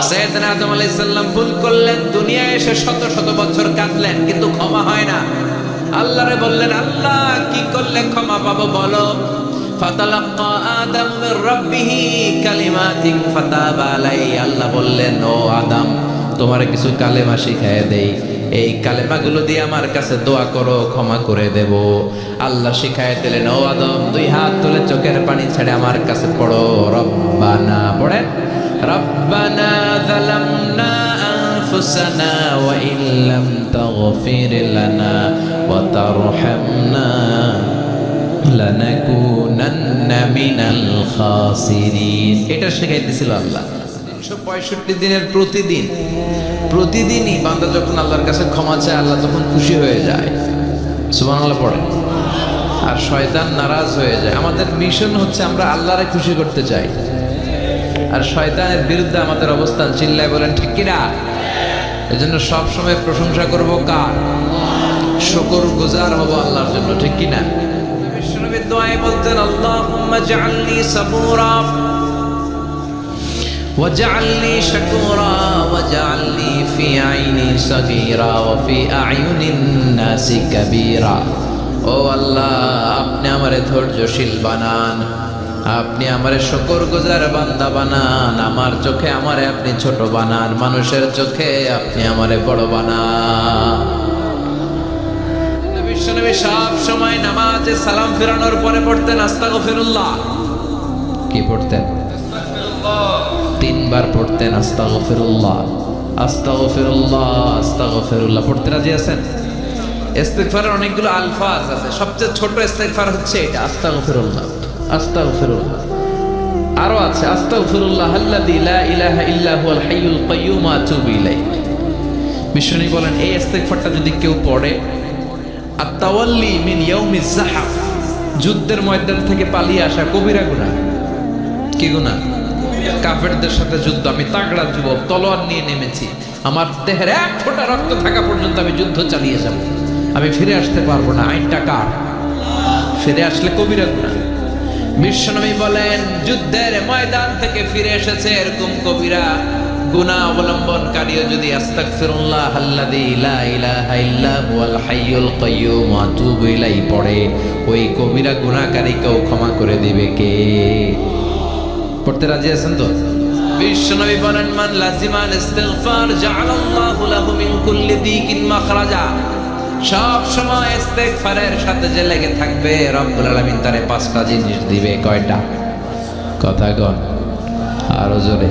সাইয়েদনা আদম আলাইহিস সালাম ভুল করলেন, দুনিয়ায় এসে শত শত বছর কাঁদলেন, কিন্তু ক্ষমা হয় না। আল্লাহরে বললেন, আল্লাহ কি করলে ক্ষমা পাবো বলো? ফাতালাক্কা আদম মির রাব্বিহি কালিমাতিন ফাতাবা আলাইহি। আল্লাহ বললেন, ও আদম, তোমার কিছু কালেমা শিখায় দেই, এই কালেমাগুলো দিয়ে আমার কাছে দোয়া করো, ক্ষমা করে দেব। আল্লাহ শিখায় দিলেন, ও আদম, দুই হাত তুলে চোখের পানি ছেড়ে আমার কাছে পড়ো, রব্বানা, পড়েন, রব্বানা যালামনা আনফুসানা ওয়া ইল্লাম তাগফির লানা ওয়া তারহামনা লানাকুনান্না মিনাল খাসিরিন। এটা শিখাইতেছিল আল্লাহ। 365 দিনের প্রতিদিনই বান্দা যখন আল্লাহর কাছে ক্ষমা চায়, আল্লাহ তখন খুশি হয়ে যায়। সুবহানাল্লাহ পড়ে। আর শয়তান নারাজ হয়ে যায়। আমাদের মিশন হচ্ছে আমরা আল্লাহরে খুশি করতে চাই, আর শয়তানের বিরুদ্ধে আমাদের অবস্থান। চিল্লায় বলেন ঠিক কিনা? এজন্য সব সময় প্রশংসা করব কার? শুকর গুজার হব আল্লাহর জন্য, ঠিক কিনা? বিশ্বনবী দোয়ায় বলতেন, আল্লাহুম্মা জাআলনি সাবুরা ওয়াজআলনি শাকুরা ওয়াজআলনি ফি আইনি সাগীরা ওয়া ফি আয়ুনিন নাসি কাবীরা। ও আল্লাহ, আপনি আমারে ধৈর্যশীল বানান, আপনি আমারে শুকরগুজার বান্দা বানান, আমার চোখে আমারে আপনি ছোট বানান, মানুষের চোখে আপনি আমারে বড় বানান। বিশ্বনবী সব সময় নামাজে সালাম ফেরানোর পরে পড়তেন আস্তাগফিরুল্লাহ। কি পড়তেন? তিনবার পড়তেন আস্তাগফিরুল্লাহ, আস্তাগফিরুল্লাহ, আস্তাগফিরুল্লাহ। পড়তে রাজি আছেন? ইস্তিগফারের অনেকগুলো আলফাজ আছে, সবচেয়ে ছোট ইস্তিগফার হচ্ছে এটা, আস্তাগফিরুল্লাহ, আস্তাগফিরুল্লাহ। আরো আছে, আস্তাগফিরুল্লাহ আল্লাযী লা ইলাহা ইল্লা হুয়াল হাইয়ুল কাইয়্যুম ওয়া আতুবু ইলাইহি। বিশ্বনবী বলেন, এই ইস্তিগফারটা যদি কেউ পড়ে, আত-তাওয়াল্লি মিন ইয়াউমিজ যাহফ, যুদ্ধের ময়দান থেকে পালিয়ে আসা কবিরা গুনাহ। কি গুনাহ? কাফেরদের সাথে যুদ্ধ। আমি তাগড়া যুবক, তলোয়ার নিয়ে নেমেছি, আমার দেহের এক ফোঁটা রক্ত থাকা পর্যন্ত আমি যুদ্ধ চালিয়ে যাব, আমি ফিরে আসতে পারবো না। আইনটা কার? ফিরে আসলে কবিরা গুনাহ। বিশ্বনবী বলেন, যুদ্ধের ময়দান থেকে ফিরে এসেছে এরকম কবিরা গুনাহ অবলম্বনকারীও যদি আস্তাগফিরুল্লাহ আল্লাযী লা ইলাহা ইল্লা হুয়াল হাইয়ুল কাইয়্যুম ওয়া আতুবু ইলাইহি পড়ে, ওই কবিরা গুনাহকারীকেও ক্ষমা করে দিবে কে? পড়তে রাজি আছেন তো? বিশ্বনবী বলেন, মান লাজিমাল ইস্তিগফার জাআলাল্লাহু লাহু মিন কুল্লি দিকিন মাখরাজা। সব সময় ইস্তিগফারের সাথে যে লেগে থাকবে, রব্বুল আলামিন তারে 5টা জিনিস দিবে। কয়টা? কথা কন আরো জোরে,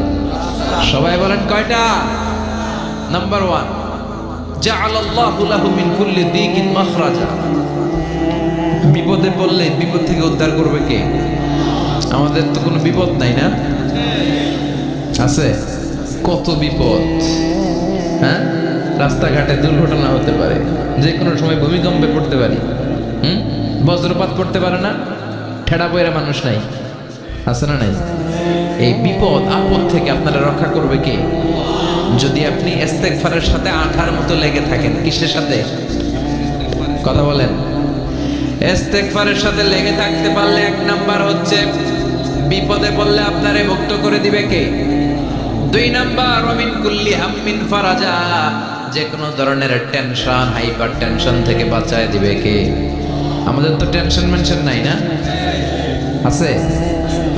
সবাই বলেন কয়টা? নাম্বার 1, জাআলাল্লাহু লাহু মিন কুল্লি দিকিন মাখরাজা। বিপদে পড়লে বিপদ থেকে উদ্ধার করবে কে? আমাদের তো কোনো বিপদ নাই, না আছে? কত বিপদ, হ্যাঁ? রাস্তাঘাটে দুর্ঘটনা হতে পারে, যে কোনো সময় ভূমিকম্পে পড়তে পারি, বজ্রপাত পড়তে পারে না, ঠেড়া পয়রা মানুষ নাই, আছে না নাই? এই বিপদ আপদ থেকে আপনারা রক্ষা করবে কে? যদি আপনি ইস্তিগফারের সাথে আঠার মতো লেগে থাকেন। কিসের সাথে? কথা বলেন। ইস্তিগফারের সাথে লেগে থাকতে পারলে 1 নাম্বার হচ্ছে বিপদে পড়লে আপনারে মুক্ত করে দিবে কে? 2 নাম্বার, ওমিন কুল্লি হাম্মিন ফারাজা, যে কোনো ধরনের টেনশন, হাইপার টেনশন থেকে বাঁচায় দিবে কে? আমাদের তো টেনশন মেনশন নাই, না আছে?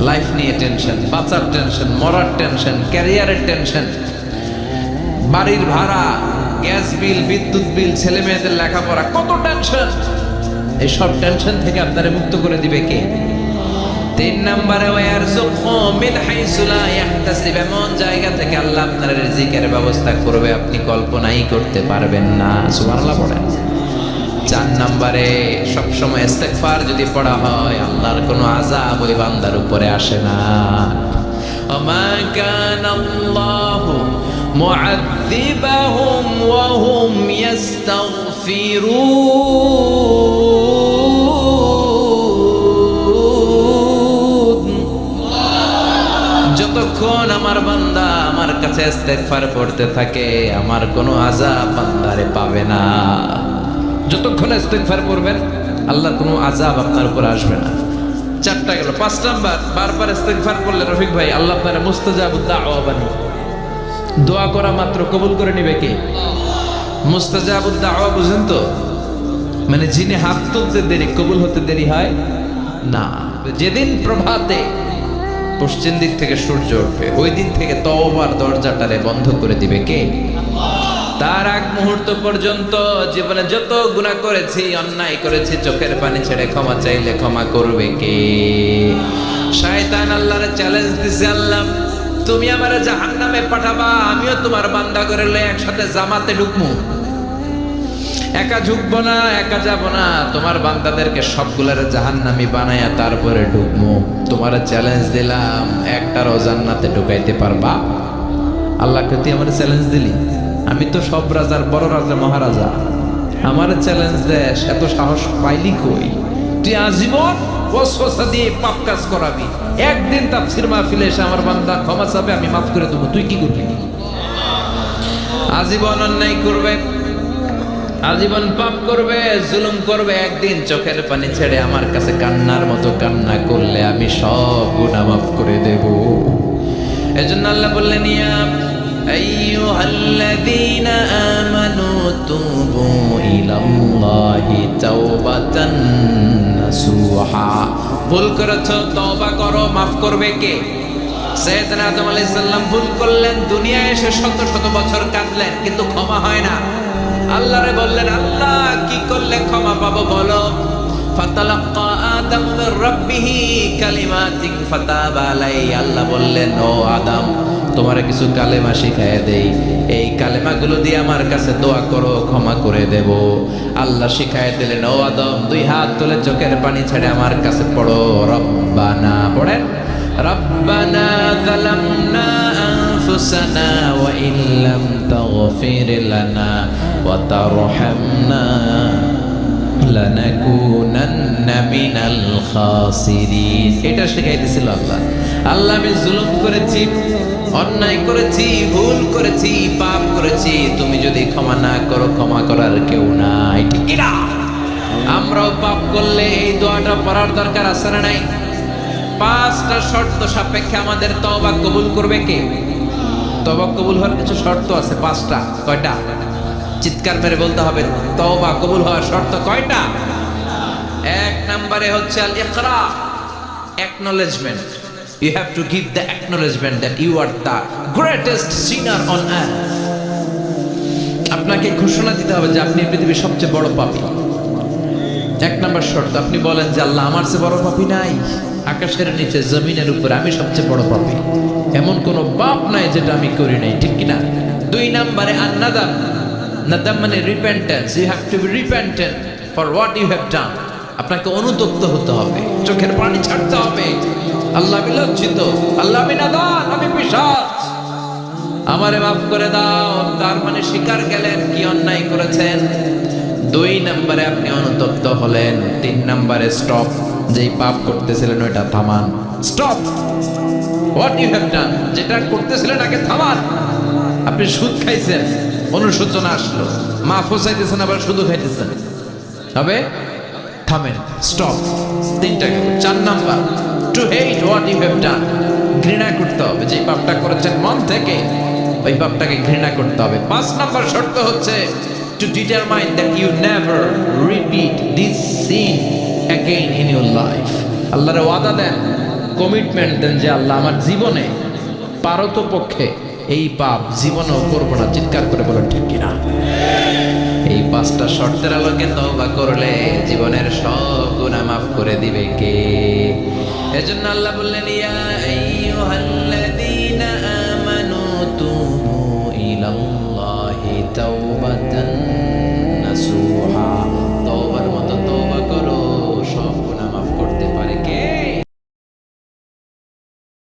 লাইফ নিয়ে টেনশন, বাঁচার টেনশন, মরার টেনশন, ক্যারিয়ারের টেনশন, বাড়ির ভাড়া, গ্যাস বিল, বিদ্যুৎ বিল, ছেলে মেয়েদের লেখাপড়া, কত টেনশন। এই সব টেনশন থেকে আপনারে মুক্ত করে দিবে কে? 3 নম্বরে, ওয়ারযুকহু মিন হাইসু লা ইয়াহতাসিব, এমন জায়গা থেকে আল্লাহ আপনার রিজিকের ব্যবস্থা করবে আপনি কল্পনাই করতে পারবেন না। সুবহানাল্লাহ পড়েন। 4 নম্বরে, সবসময় ইস্তিগফার যদি পড়া হয়, আল্লাহর কোনো আযাব ওই বান্দার উপরে আসে না। ওমা কানাল্লাহু মুআযযিবাহুম ওয়া হুম ইস্তাগফিরুন। যতক্ষণ আমার বান্দা আমার কাছে ইস্তিগফার পড়তে থাকে, আমার কোনো আযাব বান্দারে পাবে না। যতক্ষণ ইস্তিগফার পড়বেন, আল্লাহর কোনো আযাব আপনার উপর আসবে না। 4টা গেল। 5 নাম্বার, বারবার ইস্তিগফার করলে রফিক ভাই, আল্লাহ আপনার মুস্তাজাবুদ দাওয়া বানাবে। দোয়া করা মাত্র কবুল করে নিবে কে? মুস্তাজাবুদ দাওয়া বুঝেন তো, মানে যিনি হাত তুলতে দেরি কবুল হতে দেরি হয় না। যেদিন প্রভাতে পশ্চিম দিক থেকে সূর্য উঠবে ওই দিন থেকে তওবার দরজাটারে বন্ধ করে দিবে কে? তার আগ মুহূর্ত পর্যন্ত জীবনে যত গুনাহ করেছি, অন্যায় করেছি, চোখের পানি ছেড়ে ক্ষমা চাইলে ক্ষমা করবে কে? শয়তান আল্লাহরে চ্যালেঞ্জ দিছে, আল্লাহ তুমি আমারে জাহান্নামে পাঠাবা, আমিও তোমার বান্দা করে লয়ে একসাথে জামাতে ঢুকমু। একা ঝুঁকবো না, একা যাব না, তোমার বান্দাদেরকে সবগুলারে জাহান্নামী বানায়া তারপরে ঢুকমু। তোমার চ্যালেঞ্জ দিলাম, একটারও জান্নাতে ঢুকাইতে পারবা? আল্লাহকে তুই আমার চ্যালেঞ্জ দিলি? আমি তো সব রাজার বড় রাজা, মহারাজা, আমার চ্যালেঞ্জ দেশ, এত সাহস পাইলি কই? তুই আজীবন ওয়াসওয়াসা দিয়ে পাপ কাজ করাবি, একদিন তাফসীর মাহফিলে এসে আমার বান্দা ক্ষমা চাবে, আমি মাফ করে দেবো, তুই কি করবি? আজীবন অন্যায় করবে, আজীবন পাপ করবে, জুলুম করবে, একদিন চোখের পানি ছেড়ে আমার কাছে কান্নার মতো কান্না করলে আমি সব গুনাহ মাফ করে দেব। এজন্য আল্লাহ বললেন, ইয়া আইয়ুহাল্লাযীনা আমানু তুবু ইলাল্লাহি তাওবাতান নাসুহা। ভুল করেছো, তওবা করো, মাফ করবে কে? সাইয়েদনা আদম আলাইহিস সালাম ভুল করলেন, দুনিয়ায় এসে শত শত বছর কাঁদলেন, কিন্তু ক্ষমা হয় না। আল্লাহরে বললেন, আল্লাহ কি করলে ক্ষমা পাবো বলো? ফাতালাক্কা আদম মির রাব্বিহি কালিমাতিন ফাতাবা আলাইহি। আল্লাহ বললেন, ও আদম, তোমারে কিছু কালেমা শিখায় দেই, এই কালেমাগুলো দিয়ে আমার কাছে দোয়া করো, ক্ষমা করে দেব। আল্লাহ শিখায় দিলেন, ও আদম, দুই হাত তুলে চোখের পানি ছেড়ে আমার কাছে পড়ো, রব্বানা, পড়েন, রব্বানা যালামনা আনফুসানা ওয়া ইল্লাম তাগফির লানা ওয়া তারহামনা লানাকুনান্না মিনাল খাসিরিন। এটা শিখাই দিয়েছিল আল্লাহ। আল্লাহ, আমি জুলুম করেছি, অন্যায় করেছি, ভুল করেছি, পাপ করেছি, তুমি যদি ক্ষমা না করো, ক্ষমা করার কেউ নাই, ঠিক কি না? আমরাও পাপ করলে এই দোয়াটা পড়ার দরকার আছে না নাই? পাঁচটা শর্ত সাপেক্ষে আমাদের তওবা কবুল করবে কে? তওবা কবুল হওয়ার কিছু শর্ত আছে, পাঁচটা। কয়টা? চিৎকার মেরে বলতে হবে, তওবা কবুল হওয়ার শর্ত কয়টা? এক নম্বরে হচ্ছে আল ইকরা, acknowledgement. You have to give the acknowledgement that you are the greatest sinner on earth. আপনাকে ঘোষণা দিতে হবে যে আপনি পৃথিবীর সবচেয়ে বড় পাপী। এক নম্বর শর্ত, আপনি বলেন যে আল্লাহ, আমার চেয়ে বড় পাপী নাই, আকাশের নিচে জমিনের উপরে আমি সবচেয়ে বড় পাপী, এমন কোনো পাপ নাই যেটা আমি করি নাই, ঠিক কিনা? দুই নম্বরে আন-নাদাম, নাদাম মানে repentance. You have to be repentant for what you have done. আপনাকে অনুতপ্ত হতে হবে, চোখের পানি ছাড়তে হবে। আল্লাহ, আমি লজ্জিত, আল্লাহ আমি নাদান, আমি পিশাচ, আমারে মাফ করে দাও। তার মানে স্বীকার গেলেন কি অন্যায় করেছেন। দুই নম্বরে আপনি অনুতপ্ত হলেন। তিন নম্বরে স্টপ, যেই পাপ করতেছিলেন ওইটা থামান। Stop what you have done, যেটা করতেছিলেন আগে থামান। আপনি সুদ খাইছেন, অনুশোচনা আসলো, মাফও চাইতেছেন, আবার সুদও খাইতেছেন, হবে? থামেন, স্টপ। তিনটা গেল। চার number, to hate what you have done, ঘৃণা করতে হবে, যে পাপটা করেছেন মন থেকে ওই পাপটাকে ঘৃণা করতে হবে। পাঁচ নাম্বার শর্ত হচ্ছে to determine that you never repeat this sin again in your life. আল্লাহরে ওয়াদা দেন, কমিটমেন্ট দেন যে আল্লাহ, আমার জীবনে পারতপক্ষে এই পাপ জীবনেও করবো না। চিৎকার করে বলেন, ঠিক কিনা? এই পাঁচটা শর্তের আলোকে তওবা করলে জীবনের সব গুনাহ মাফ করে দিবে কে? এজন্য আল্লাহ বললেন, ইয়া আইয়ুহাল্লাযীনা